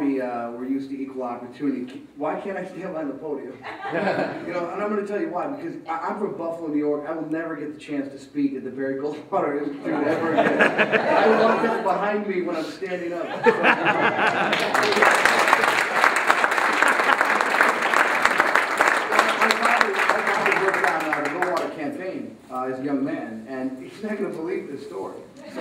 Army, we're used to equal opportunity. Why can't I stand behind the podium? You know, and I'm going to tell you why. Because I'm from Buffalo, New York. I will never get the chance to speak at the Barry Goldwater Institute ever again. I want that behind me when I'm standing up. Campaign as a young man, and he's not going to believe this story. So,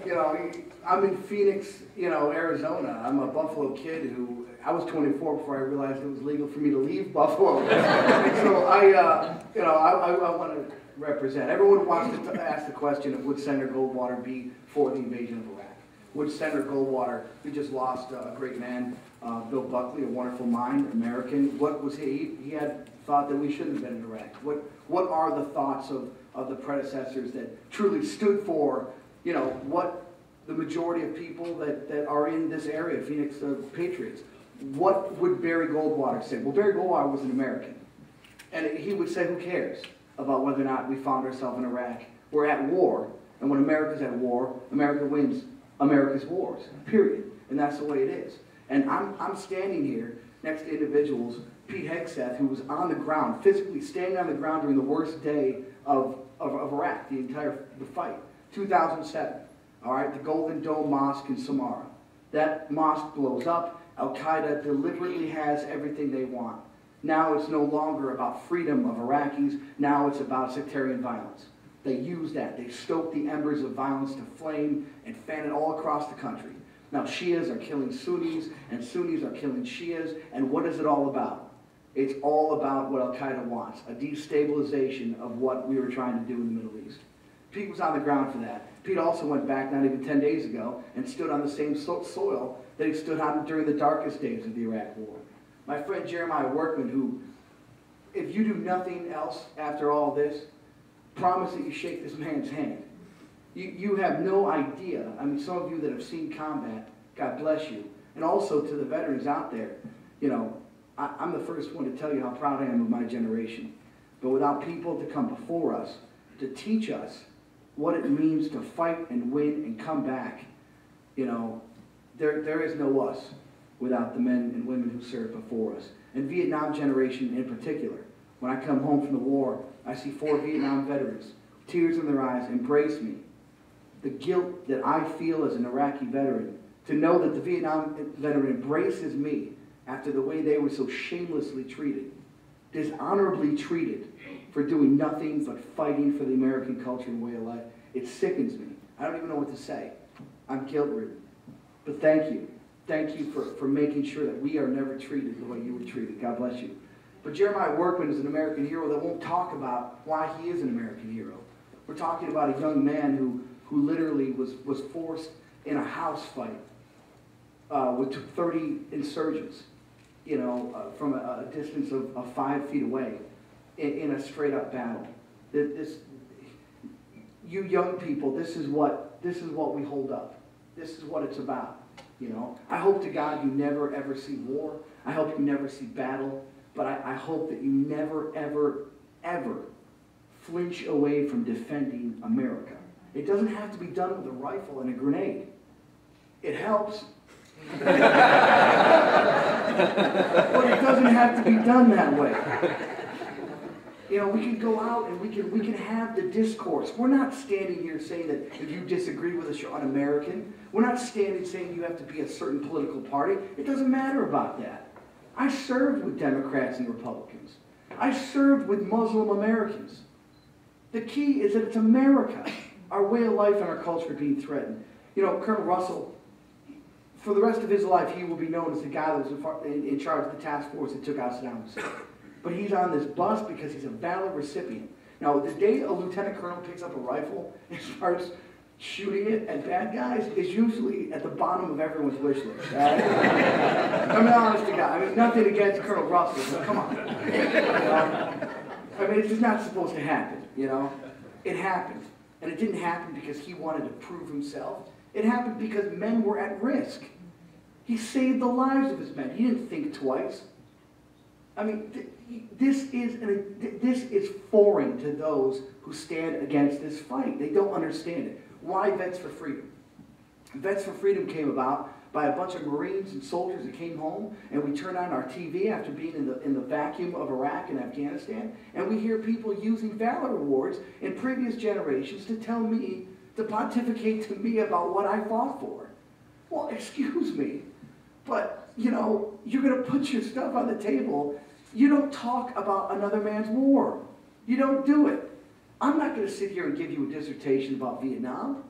you know, I'm in Phoenix, you know, Arizona. I'm a Buffalo kid who, I was 24 before I realized it was legal for me to leave Buffalo. So you know, I want to represent. Everyone wants to ask the question of would Senator Goldwater be for the invasion of Iraq? Would Senator Goldwater, we just lost a great man, Bill Buckley, a wonderful mind, American. What was he? He had thought that we shouldn't have been in Iraq. What are the thoughts of the predecessors that truly stood for, you know, what the majority of people that are in this area, Phoenix patriots? What would Barry Goldwater say? Well, Barry Goldwater was an American. And he would say, who cares about whether or not we found ourselves in Iraq? We're at war. And when America's at war, America wins America's wars, period. And that's the way it is. And I'm standing here next to individuals, Pete Hegseth, who was on the ground, physically standing on the ground during the worst day of Iraq, the fight, 2007. All right, the Golden Dome Mosque in Samarra. That mosque blows up. Al-Qaeda deliberately has everything they want. Now it's no longer about freedom of Iraqis. Now it's about sectarian violence. They use that. They stoke the embers of violence to flame and fan it all across the country. Now Shias are killing Sunnis, and Sunnis are killing Shias, and what is it all about? It's all about what Al-Qaeda wants, a destabilization of what we were trying to do in the Middle East. Pete was on the ground for that. Pete also went back not even 10 days ago and stood on the same soil that he stood on during the darkest days of the Iraq War. My friend Jeremiah Workman, who, if you do nothing else after all this, promise that you shake this man's hand. You have no idea. I mean, some of you that have seen combat, God bless you. And also to the veterans out there, you know, I'm the first one to tell you how proud I am of my generation. But without people to come before us, to teach us what it means to fight and win and come back, you know, there is no us without the men and women who served before us. And Vietnam generation in particular. When I come home from the war, I see 4 Vietnam veterans, tears in their eyes, embrace me. The guilt that I feel as an Iraqi veteran, to know that the Vietnam veteran embraces me after the way they were so shamelessly treated, dishonorably treated for doing nothing but fighting for the American culture and way of life. It sickens me. I don't even know what to say. I'm guilt-ridden. But thank you. Thank you for making sure that we are never treated the way you were treated. God bless you. But Jeremiah Workman is an American hero that won't talk about why he is an American hero. We're talking about a young man who literally was forced in a house fight with 30 insurgents, you know, from a distance of 5 feet away in a straight-up battle. You young people, this is what we hold up. This is what it's about. You know, I hope to God you never ever see war. I hope you never see battle. But I hope that you never ever ever flinch away from defending America. It doesn't have to be done with a rifle and a grenade. It helps. But it doesn't have to be done that way. You know, we can go out and we can have the discourse. We're not standing here saying that if you disagree with us, you're un-American. We're not standing saying you have to be a certain political party. It doesn't matter about that. I served with Democrats and Republicans. I served with Muslim Americans. The key is that it's America. Our way of life and our culture are being threatened. You know, Colonel Russell, for the rest of his life, he will be known as the guy that was in charge of the task force that took out Saddam Hussein. But he's on this bus because he's a valid recipient. Now, the day a lieutenant colonel picks up a rifle and starts shooting it at bad guys is usually at the bottom of everyone's wish list. Right? I'm honest to God. I mean, nothing against Colonel Russell, but come on. I mean, it's just not supposed to happen, you know? It happened. And it didn't happen because he wanted to prove himself. It happened because men were at risk. He saved the lives of his men. He didn't think twice. I mean, this is foreign to those who stand against this fight. They don't understand it. Why Vets for Freedom? Vets for Freedom came about by a bunch of Marines and soldiers that came home, and we turn on our TV after being in the vacuum of Iraq and Afghanistan, and we hear people using valor awards in previous generations to tell me, to pontificate to me about what I fought for. Well, excuse me, but, you know, you're going to put your stuff on the table. You don't talk about another man's war. You don't do it. I'm not going to sit here and give you a dissertation about Vietnam.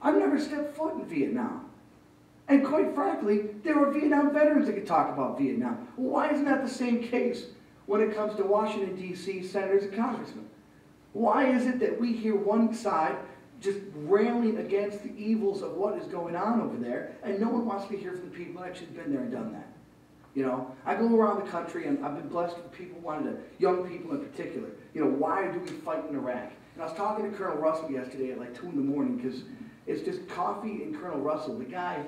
I've never stepped foot in Vietnam. And quite frankly, there are Vietnam veterans that can talk about Vietnam. Well, why isn't that the same case when it comes to Washington, D.C. senators and congressmen? Why is it that we hear one side just railing against the evils of what is going on over there, and no one wants to hear from the people that actually been there and done that? You know, I go around the country, and I've been blessed with people wanting to, young people in particular, you know, why do we fight in Iraq? And I was talking to Colonel Russell yesterday at like 2 in the morning, because it's just coffee and Colonel Russell. The guy,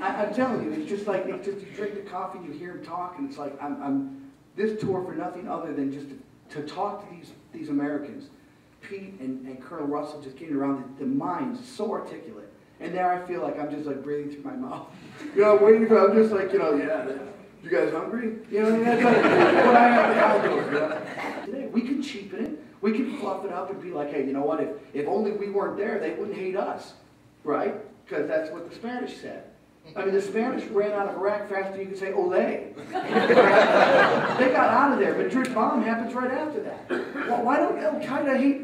I'm telling you, it's just like, it's just you drink the coffee, you hear him talk, and it's like, I'm this tour for nothing other than just to talk to these Americans. Pete and Colonel Russell just getting around the minds, so articulate. And there I feel like I'm just like breathing through my mouth. You know, I'm waiting for, I'm just like, you know, yeah, you guys hungry? You know, that's what I have to do. You know? Today, we can cheapen it. We can fluff it up and be like, hey, you know what, if only we weren't there, they wouldn't hate us, right? Because that's what the Spanish said. I mean, the Spanish ran out of Iraq faster than you could say Olé. They got out of there. Madrid bomb happens right after that. Well, why don't Al-Qaeda hate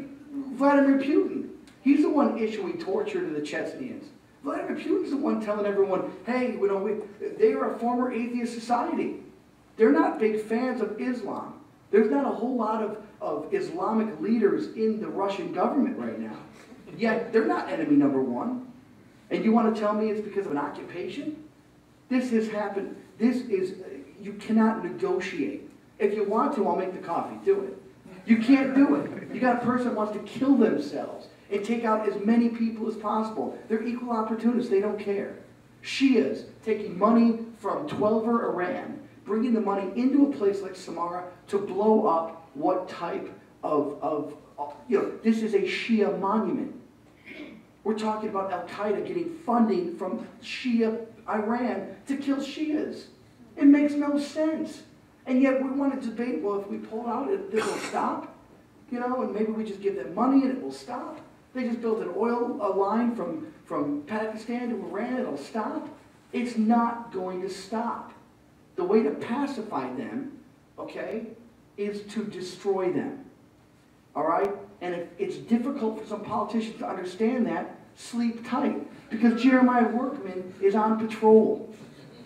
Vladimir Putin? He's the one issuing torture to the Chechens. Vladimir Putin's the one telling everyone, hey, you know, they are a former atheist society. They're not big fans of Islam. There's not a whole lot of Islamic leaders in the Russian government right now. Yet, they're not enemy number one. And you want to tell me it's because of an occupation? This has happened. This is, you cannot negotiate. If you want to, I'll make the coffee. Do it. You can't do it. You got a person that wants to kill themselves and take out as many people as possible. They're equal opportunists. They don't care. Shias taking money from 12er Iran, bringing the money into a place like Samarra to blow up what type of you know, this is a Shia monument. We're talking about Al-Qaeda getting funding from Shia Iran to kill Shias. It makes no sense. And yet we want to debate, well, if we pull out, it will stop. You know, and maybe we just give them money and it will stop. They just built an oil line from Pakistan to Iran, it'll stop. It's not going to stop. The way to pacify them, okay, is to destroy them. All right? And if it's difficult for some politicians to understand that, sleep tight. Because Jeremiah Workman is on patrol.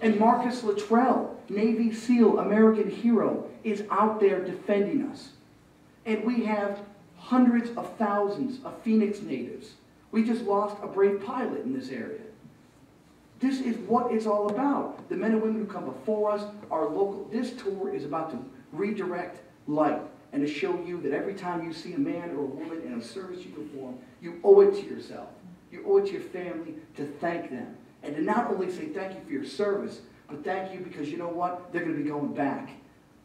And Marcus Luttrell, Navy SEAL, American hero, is out there defending us. And we have hundreds of thousands of Phoenix natives. We just lost a brave pilot in this area. This is what it's all about. The men and women who come before us are local. This tour is about to redirect light and to show you that every time you see a man or a woman in a service uniform, you owe it to yourself. You owe it to your family to thank them. And to not only say thank you for your service, but thank you because you know what? They're going to be going back.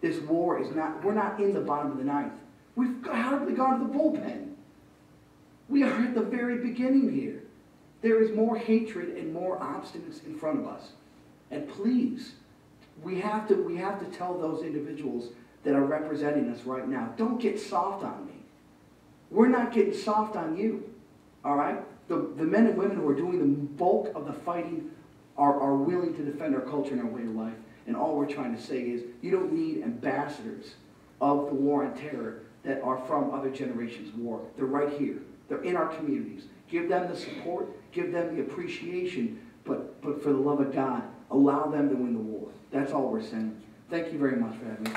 This war is not, we're not in the bottom of the ninth. We've hardly gone to the bullpen. We are at the very beginning here. There is more hatred and more obstinance in front of us. And please, we have to tell those individuals that are representing us right now, don't get soft on me. We're not getting soft on you, all right? The men and women who are doing the bulk of the fighting are willing to defend our culture and our way of life. And all we're trying to say is you don't need ambassadors of the war on terror that are from other generations' war. They're right here. They're in our communities. Give them the support, give them the appreciation, but for the love of God, allow them to win the war. That's all we're saying. Thank you very much for having me.